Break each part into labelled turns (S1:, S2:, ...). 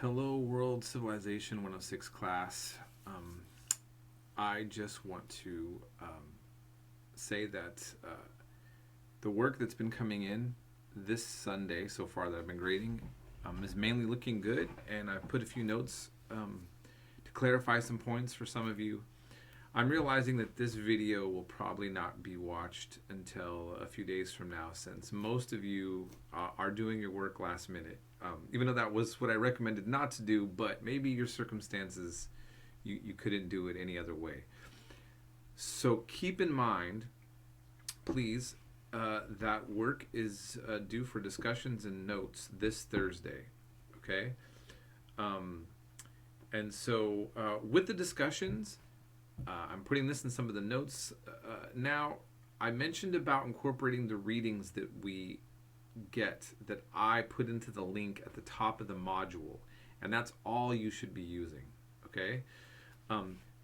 S1: Hello, World Civilization 106 class. I just want to say that the work that's been coming in this Sunday so far that I've been grading is mainly looking good, and I've put a few notes to clarify some points for some of you. I'm realizing that this video will probably not be watched until a few days from now, since most of you are doing your work last minute. Even though that was what I recommended not to do, but maybe your circumstances, you couldn't do it any other way. So keep in mind, please, that work is due for discussions and notes this Thursday, okay? And so with the discussions, I'm putting this in some of the notes. Now, I mentioned about incorporating the readings that we get that I put into the link at the top of the module, and that's all you should be using, okay?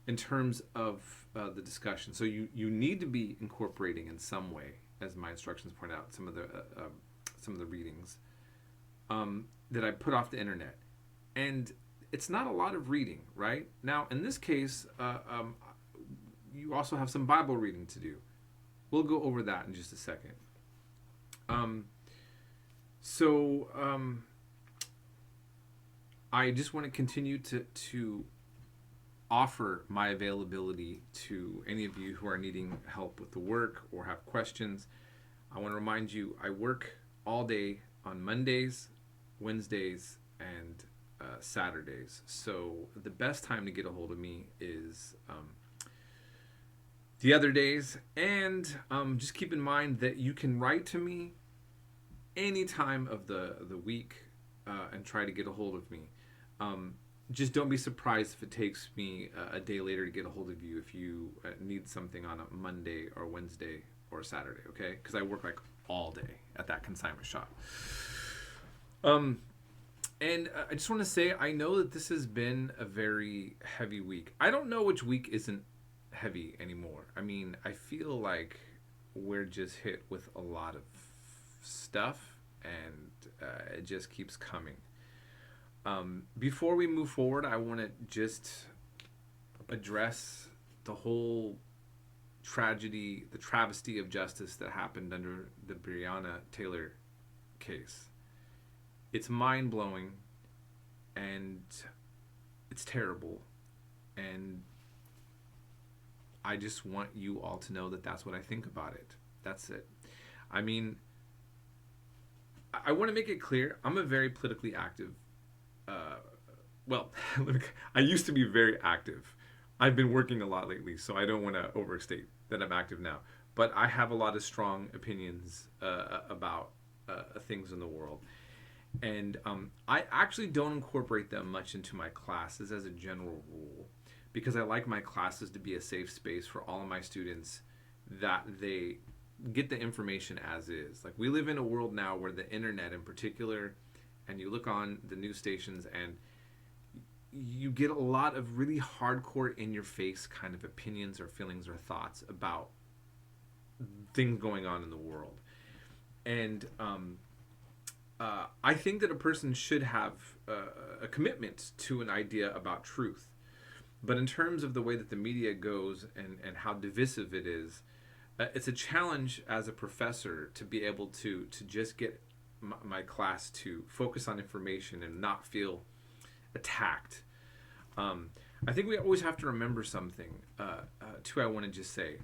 S1: In terms of the discussion, so you need to be incorporating in some way, as my instructions point out, some of the readings that I put off the internet, and it's not a lot of reading, right? Now, in this case, you also have some Bible reading to do. We'll go over that in just a second. I just want to continue to offer my availability to any of you who are needing help with the work or have questions. I want to remind you, I work all day on Mondays, Wednesdays, and Saturdays. So the best time to get a hold of me is the other days. And just keep in mind that you can write to me any time of the week and try to get a hold of me. Just don't be surprised if it takes me a day later to get a hold of you if you need something on a Monday or Wednesday or Saturday, okay? Because I work like all day at that consignment shop. And I just want to say, I know that this has been a very heavy week. I don't know which week isn't heavy anymore. I mean, I feel like we're just hit with a lot of stuff, and it just keeps coming. Before we move forward, I want to just address the whole tragedy, the travesty of justice that happened under the Breonna Taylor case. It's mind-blowing, and it's terrible, and I just want you all to know that that's what I think about it. That's it. I mean, I want to make it clear, I'm a very politically active I used to be very active. I've been working a lot lately, so I don't want to overstate that I'm active now. But I have a lot of strong opinions about things in the world. And I actually don't incorporate them much into my classes as a general rule, because I like my classes to be a safe space for all of my students, that they get the information as is. Like, we live in a world now where the internet in particular, and you look on the news stations and you get a lot of really hardcore, in-your-face kind of opinions or feelings or thoughts about things going on in the world. And I think that a person should have a commitment to an idea about truth. But in terms of the way that the media goes and how divisive it is, it's a challenge as a professor to be able to just get my class to focus on information and not feel attacked. I think we always have to remember something, too. I want to just say,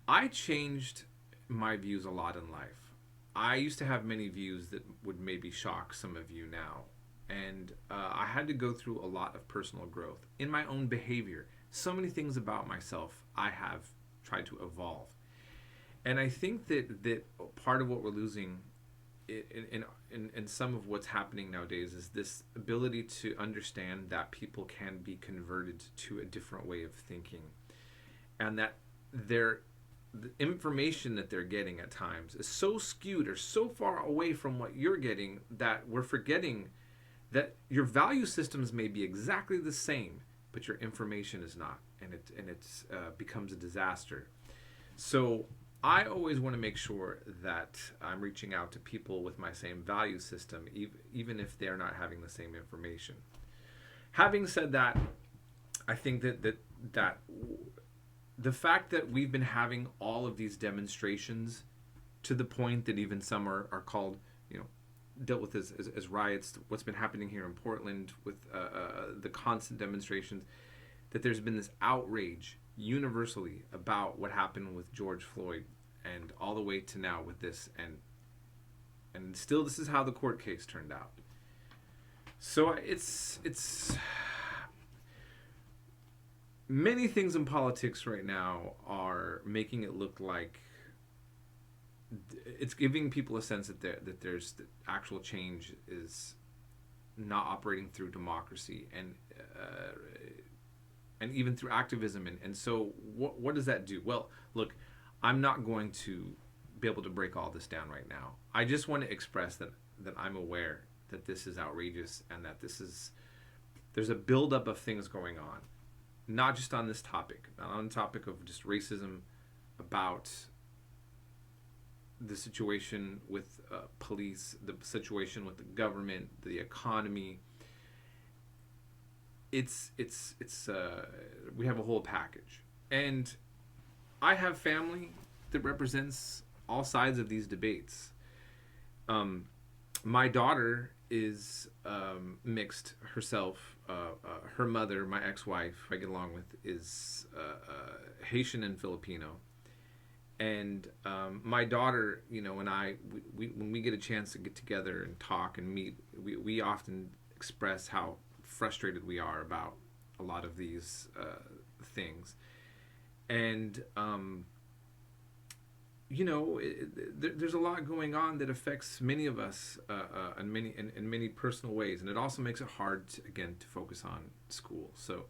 S1: I changed my views a lot in life. I used to have many views that would maybe shock some of you now. And I had to go through a lot of personal growth in my own behavior. So many things about myself I have tried to evolve. And I think that part of what we're losing in some of what's happening nowadays is this ability to understand that people can be converted to a different way of thinking, and that the information that they're getting at times is so skewed or so far away from what you're getting that we're forgetting that your value systems may be exactly the same, but your information is not, and it becomes a disaster. So I always want to make sure that I'm reaching out to people with my same value system, even if they're not having the same information. Having said that, I think that the fact that we've been having all of these demonstrations, to the point that even some are called, dealt with as riots, what's been happening here in Portland with the constant demonstrations, that there's been this outrage universally about what happened with George Floyd, and all the way to now with this, and still this is how the court case turned out. So it's many things in politics right now are making it look like it's giving people a sense that there's actual change is not operating through democracy and even through activism. And so what does that do? Well, look, I'm not going to be able to break all this down right now. I just want to express that I'm aware that this is outrageous, and that there's a buildup of things going on, not just on this topic, not on the topic of just racism, about the situation with police, the situation with the government, the economy. It's we have a whole package, and I have family that represents all sides of these debates. My daughter is mixed herself. Her mother, my ex-wife, who I get along with, is Haitian and Filipino. And my daughter, and I, when we get a chance to get together and talk and meet, we often express how frustrated we are about a lot of these things. And there's a lot going on that affects many of us in many personal ways, and it also makes it hard to focus on school. So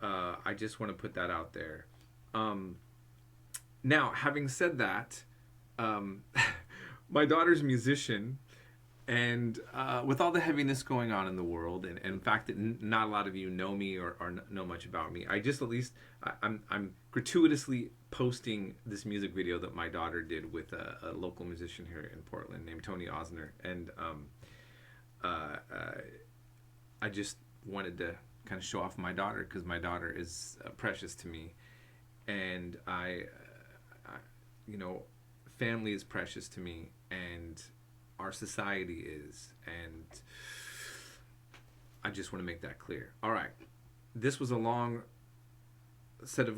S1: I just want to put that out there. Now, having said that, my daughter's a musician, and with all the heaviness going on in the world, and the fact that not a lot of you know me or know much about me, I'm gratuitously posting this music video that my daughter did with a local musician here in Portland named Tony Osner, and I just wanted to kind of show off my daughter, because my daughter is precious to me, and family is precious to me, and our society is, and I just want to make that clear. All right, this was a long set of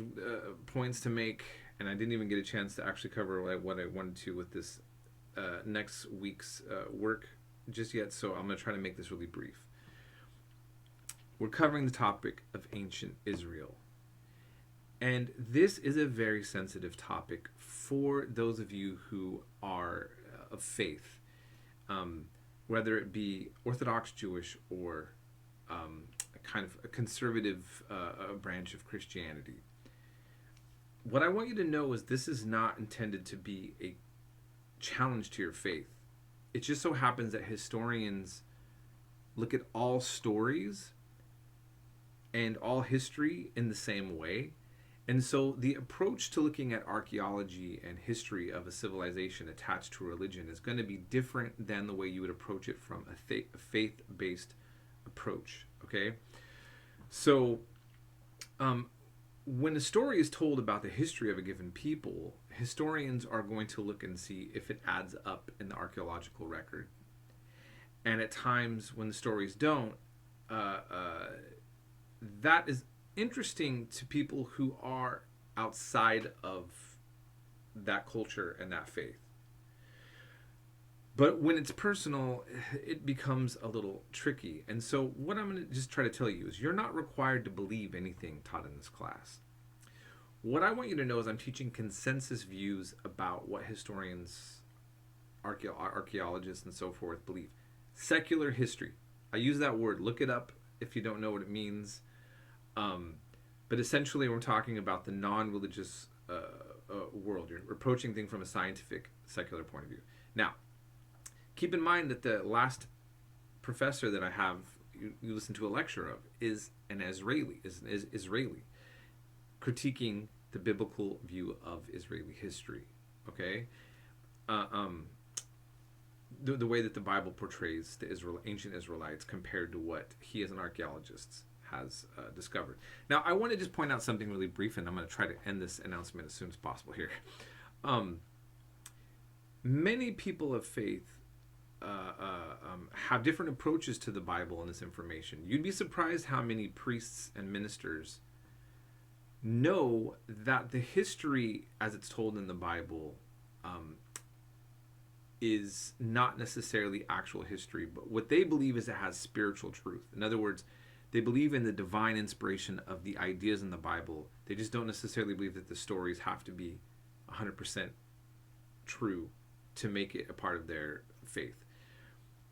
S1: points to make, and I didn't even get a chance to actually cover what I wanted to with this next week's work just yet, so I'm going to try to make this really brief. We're covering the topic of ancient Israel. And this is a very sensitive topic for those of you who are of faith, whether it be Orthodox Jewish or a kind of a conservative branch of Christianity. What I want you to know is this is not intended to be a challenge to your faith. It just so happens that historians look at all stories and all history in the same way. And so the approach to looking at archaeology and history of a civilization attached to a religion is going to be different than the way you would approach it from a faith-based approach, okay? So when a story is told about the history of a given people, historians are going to look and see if it adds up in the archaeological record. And at times when the stories don't, that is interesting to people who are outside of that culture and that faith. But when it's personal, it becomes a little tricky. And so what I'm going to just try to tell you is you're not required to believe anything taught in this class. What I want you to know is I'm teaching consensus views about what historians, archaeologists, and so forth believe. Secular history. I use that word. Look it up if you don't know what it means. But essentially, we're talking about the non-religious world. You're approaching things from a scientific, secular point of view. Now, keep in mind that the last professor that I have you listen to a lecture of is an Israeli, is Israeli, critiquing the biblical view of Israeli history. Okay, uh, um, the way that the Bible portrays the ancient Israelites compared to what he, as an archaeologist, has discovered. Now, I want to just point out something really brief, and I'm going to try to end this announcement as soon as possible here. Um, Many people of faith have different approaches to the Bible and this information. You'd be surprised how many priests and ministers know that the history, as it's told in the Bible, is not necessarily actual history, but what they believe is it has spiritual truth. In other words, they believe in the divine inspiration of the ideas in the Bible. They just don't necessarily believe that the stories have to be 100% true to make it a part of their faith.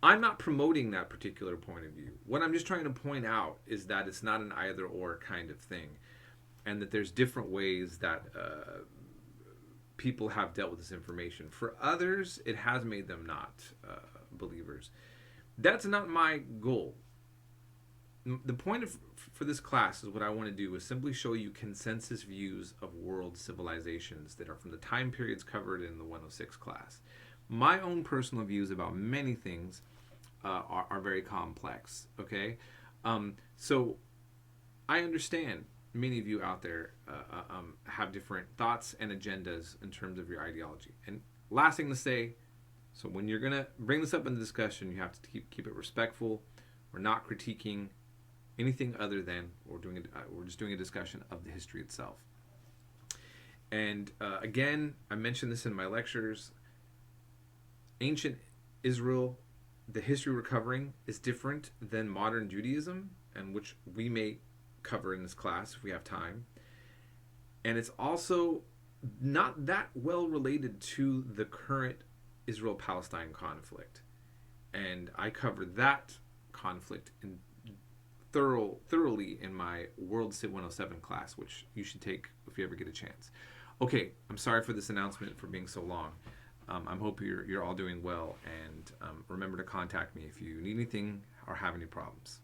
S1: I'm not promoting that particular point of view. What I'm just trying to point out is that it's not an either or kind of thing, and that there's different ways that people have dealt with this information. For others, it has made them not believers. That's not my goal. The point for this class is what I want to do is simply show you consensus views of world civilizations that are from the time periods covered in the 106 class. My own personal views about many things are very complex, okay? So I understand many of you out there have different thoughts and agendas in terms of your ideology. And last thing to say, so when you're going to bring this up in the discussion, you have to keep it respectful. We're not critiquing anything other than we're just doing a discussion of the history itself. And again, I mentioned this in my lectures. Ancient Israel, the history we're covering is different than modern Judaism, and which we may cover in this class if we have time. And it's also not that well related to the current Israel-Palestine conflict. And I cover that conflict thoroughly in my World Civ 107 class, which you should take if you ever get a chance. Okay, I'm sorry for this announcement for being so long. I hope you're all doing well, and remember to contact me if you need anything or have any problems.